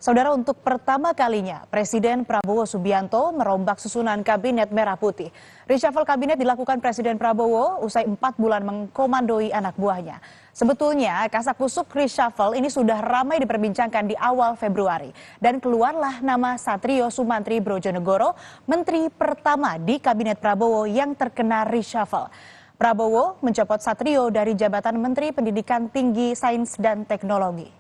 Saudara, untuk pertama kalinya Presiden Prabowo Subianto merombak susunan Kabinet Merah Putih. Reshuffle kabinet dilakukan Presiden Prabowo usai 4 bulan mengkomandoi anak buahnya. Sebetulnya kasakusuk reshuffle ini sudah ramai diperbincangkan di awal Februari. Dan keluarlah nama Satrio Sumantri Brojonegoro, Menteri pertama di Kabinet Prabowo yang terkena reshuffle. Prabowo mencopot Satrio dari jabatan Menteri Pendidikan Tinggi, Sains dan Teknologi.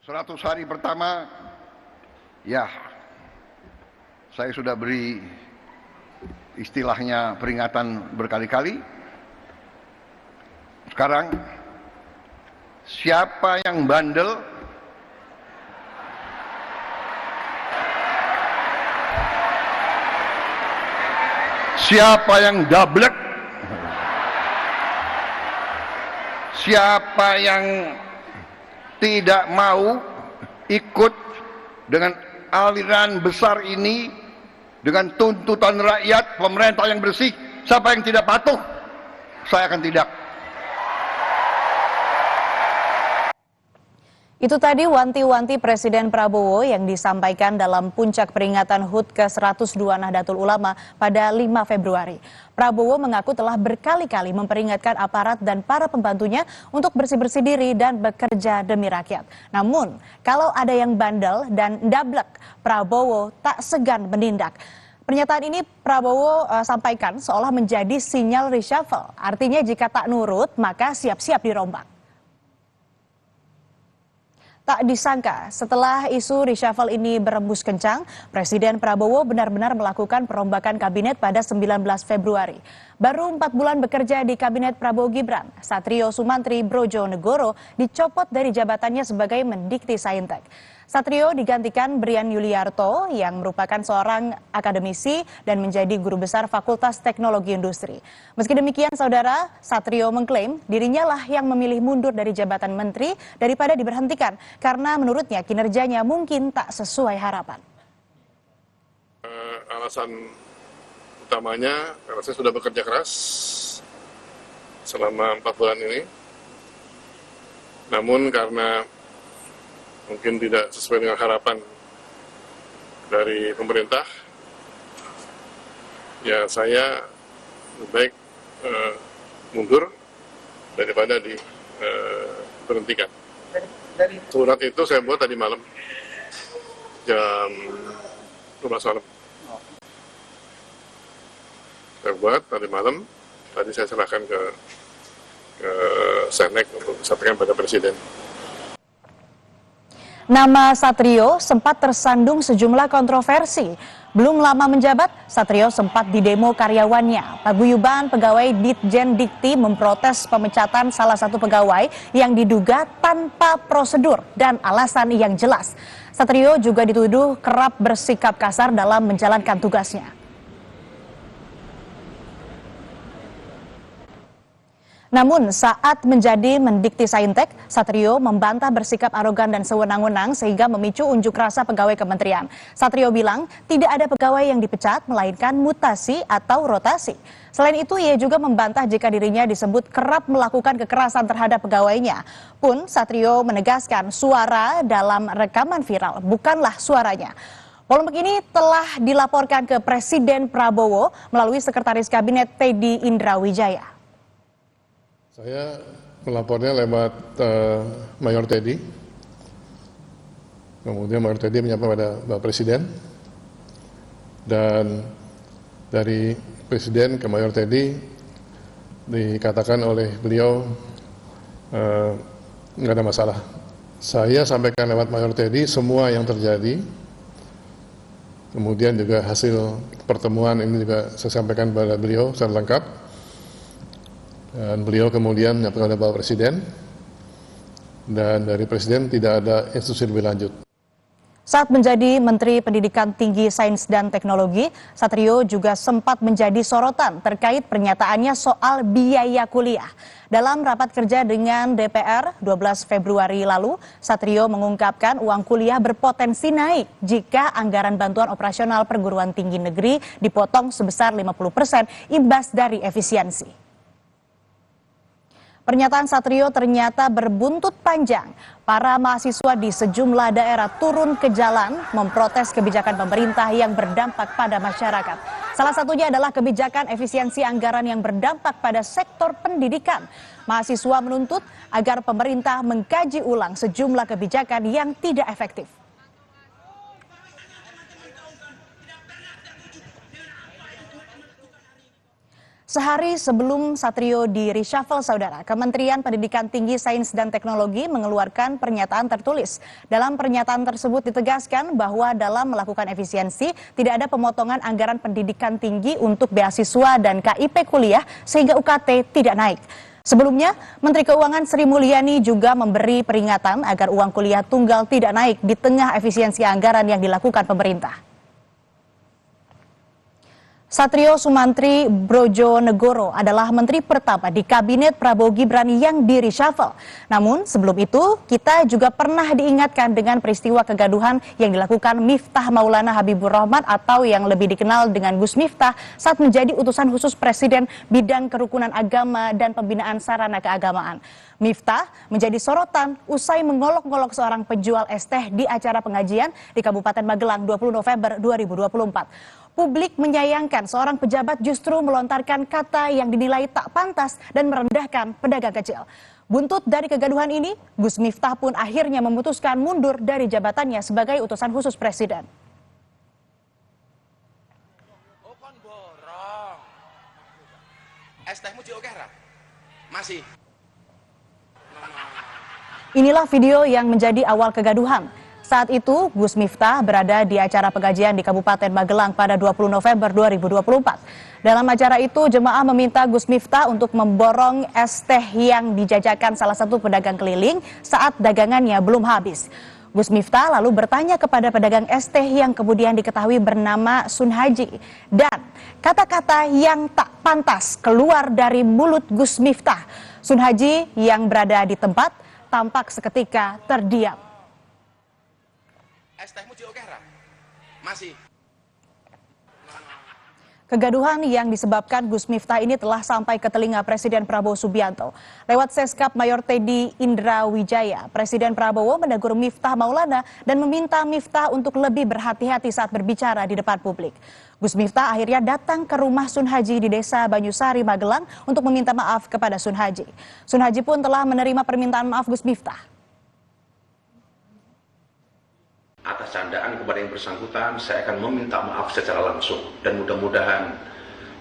100 hari pertama, ya, saya sudah beri istilahnya peringatan berkali-kali. Sekarang, siapa yang bandel, siapa yang dablek, siapa yang tidak mau ikut dengan aliran besar ini, dengan tuntutan rakyat, pemerintah yang bersih, siapa yang tidak patuh, saya akan tidak. Itu tadi wanti-wanti Presiden Prabowo yang disampaikan dalam puncak peringatan HUT ke-102 Nahdlatul Ulama pada 5 Februari. Prabowo mengaku telah berkali-kali memperingatkan aparat dan para pembantunya untuk bersih-bersih diri dan bekerja demi rakyat. Namun, kalau ada yang bandel dan dablek, Prabowo tak segan menindak. Pernyataan ini Prabowo sampaikan seolah menjadi sinyal reshuffle. Artinya jika tak nurut, maka siap-siap dirombak. Tak disangka, setelah isu reshuffle ini berembus kencang, Presiden Prabowo benar-benar melakukan perombakan kabinet pada 19 Februari. Baru 4 bulan bekerja di Kabinet Prabowo Gibran, Satrio Sumantri Brojonegoro dicopot dari jabatannya sebagai Mendikti Saintek. Satrio digantikan Brian Yuliarto yang merupakan seorang akademisi dan menjadi guru besar Fakultas Teknologi Industri. Meski demikian, saudara, Satrio mengklaim dirinya lah yang memilih mundur dari jabatan menteri daripada diberhentikan karena menurutnya kinerjanya mungkin tak sesuai harapan. Alasan utamanya karena saya sudah bekerja keras selama 4 bulan ini, namun karena mungkin tidak sesuai dengan harapan dari pemerintah, ya saya lebih baik mundur daripada diberhentikan. Surat itu saya buat tadi malam, jam 12 malam. Saya buat tadi malam, tadi saya serahkan ke Senek untuk disampaikan pada Presiden. Nama Satrio sempat tersandung sejumlah kontroversi. Belum lama menjabat, Satrio sempat didemo karyawannya. Paguyuban pegawai Ditjen Dikti memprotes pemecatan salah satu pegawai yang diduga tanpa prosedur dan alasan yang jelas. Satrio juga dituduh kerap bersikap kasar dalam menjalankan tugasnya. Namun saat menjadi Mendikti Saintek, Satrio membantah bersikap arogan dan sewenang-wenang sehingga memicu unjuk rasa pegawai kementerian. Satrio bilang tidak ada pegawai yang dipecat, melainkan mutasi atau rotasi. Selain itu, ia juga membantah jika dirinya disebut kerap melakukan kekerasan terhadap pegawainya. Pun Satrio menegaskan suara dalam rekaman viral bukanlah suaranya. Polemik ini telah dilaporkan ke Presiden Prabowo melalui Sekretaris Kabinet Teddy Indrawijaya. Saya melapornya lewat Mayor Teddy, kemudian Mayor Teddy menyampaikan pada Bapak Presiden, dan dari Presiden ke Mayor Teddy dikatakan oleh beliau nggak ada masalah. Saya sampaikan lewat Mayor Teddy semua yang terjadi, kemudian juga hasil pertemuan ini juga saya sampaikan pada beliau secara lengkap. Dan beliau kemudian menyampaikan kepada Bapak Presiden, dan dari Presiden tidak ada instruksi lebih lanjut. Saat menjadi Menteri Pendidikan Tinggi, Sains dan Teknologi, Satrio juga sempat menjadi sorotan terkait pernyataannya soal biaya kuliah. Dalam rapat kerja dengan DPR 12 Februari lalu, Satrio mengungkapkan uang kuliah berpotensi naik jika anggaran bantuan operasional perguruan tinggi negeri dipotong sebesar 50% imbas dari efisiensi. Pernyataan Satrio ternyata berbuntut panjang. Para mahasiswa di sejumlah daerah turun ke jalan memprotes kebijakan pemerintah yang berdampak pada masyarakat. Salah satunya adalah kebijakan efisiensi anggaran yang berdampak pada sektor pendidikan. Mahasiswa menuntut agar pemerintah mengkaji ulang sejumlah kebijakan yang tidak efektif. Sehari sebelum Satrio di reshuffle, saudara, Kementerian Pendidikan Tinggi, Sains dan Teknologi mengeluarkan pernyataan tertulis. Dalam pernyataan tersebut ditegaskan bahwa dalam melakukan efisiensi tidak ada pemotongan anggaran pendidikan tinggi untuk beasiswa dan KIP kuliah sehingga UKT tidak naik. Sebelumnya, Menteri Keuangan Sri Mulyani juga memberi peringatan agar uang kuliah tunggal tidak naik di tengah efisiensi anggaran yang dilakukan pemerintah. Satrio Sumantri Brojonegoro adalah menteri pertama di Kabinet Prabowo Gibran yang di reshuffle. Namun sebelum itu kita juga pernah diingatkan dengan peristiwa kegaduhan yang dilakukan Miftah Maulana Habibur Rahman atau yang lebih dikenal dengan Gus Miftah saat menjadi utusan khusus Presiden bidang kerukunan agama dan pembinaan sarana keagamaan. Miftah menjadi sorotan usai mengolok-ngolok seorang penjual es teh di acara pengajian di Kabupaten Magelang 20 November 2024. Publik menyayangkan seorang pejabat justru melontarkan kata yang dinilai tak pantas dan merendahkan pedagang kecil. Buntut dari kegaduhan ini, Gus Miftah pun akhirnya memutuskan mundur dari jabatannya sebagai utusan khusus Presiden. Masih. Inilah video yang menjadi awal kegaduhan. Saat itu, Gus Miftah berada di acara pengajian di Kabupaten Magelang pada 20 November 2024. Dalam acara itu, jemaah meminta Gus Miftah untuk memborong es teh yang dijajakan salah satu pedagang keliling saat dagangannya belum habis. Gus Miftah lalu bertanya kepada pedagang es teh yang kemudian diketahui bernama Sun Haji. Dan kata-kata yang tak pantas keluar dari mulut Gus Miftah. Sun Haji yang berada di tempat tampak seketika terdiam. Es tehmu dioker, masih. Kegaduhan yang disebabkan Gus Miftah ini telah sampai ke telinga Presiden Prabowo Subianto. Lewat Seskap Mayor Teddy Indra Wijaya, Presiden Prabowo menegur Miftah Maulana dan meminta Miftah untuk lebih berhati-hati saat berbicara di depan publik. Gus Miftah akhirnya datang ke rumah Sun Haji di Desa Banyusari, Magelang untuk meminta maaf kepada Sun Haji. Sun Haji pun telah menerima permintaan maaf Gus Miftah. Atas candaan kepada yang bersangkutan, saya akan meminta maaf secara langsung dan mudah-mudahan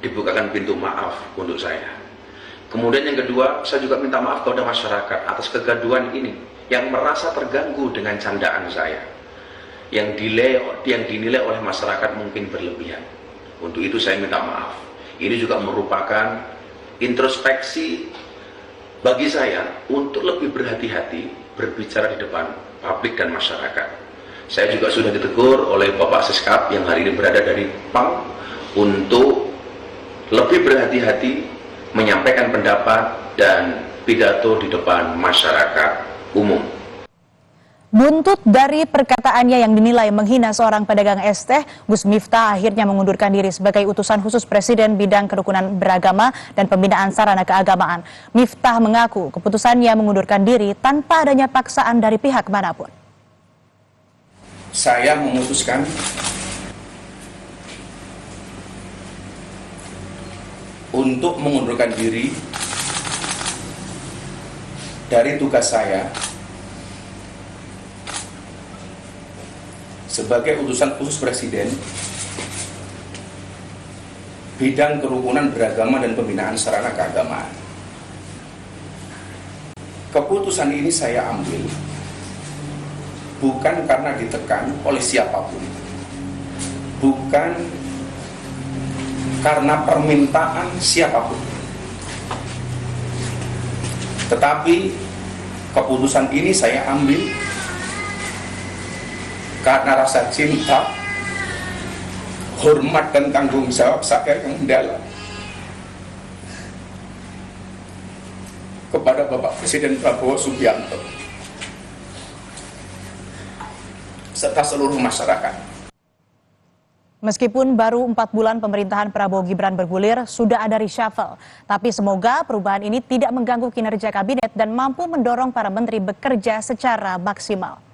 dibukakan pintu maaf untuk saya. Kemudian yang kedua, saya juga minta maaf kepada masyarakat atas kegaduhan ini yang merasa terganggu dengan candaan saya, yang dinilai oleh masyarakat mungkin berlebihan. Untuk itu saya minta maaf. Ini juga merupakan introspeksi bagi saya untuk lebih berhati-hati berbicara di depan publik dan masyarakat. Saya juga sudah ditegur oleh Bapak Seskap yang hari ini berada dari PAM untuk lebih berhati-hati menyampaikan pendapat dan pidato di depan masyarakat umum. Buntut dari perkataannya yang dinilai menghina seorang pedagang es teh, Gus Miftah akhirnya mengundurkan diri sebagai utusan khusus Presiden bidang kerukunan beragama dan pembinaan sarana keagamaan. Miftah mengaku keputusannya mengundurkan diri tanpa adanya paksaan dari pihak manapun. Saya memutuskan untuk mengundurkan diri dari tugas saya sebagai utusan khusus Presiden bidang kerukunan beragama dan pembinaan sarana keagamaan. Keputusan ini saya ambil bukan karena ditekan oleh siapapun, bukan karena permintaan siapapun, tetapi keputusan ini saya ambil karena rasa cinta, hormat dan tanggung jawab saya yang mendalam kepada Bapak Presiden Prabowo Subianto serta seluruh masyarakat. Meskipun baru 4 bulan pemerintahan Prabowo Gibran bergulir, sudah ada reshuffle. Tapi semoga perubahan ini tidak mengganggu kinerja kabinet dan mampu mendorong para menteri bekerja secara maksimal.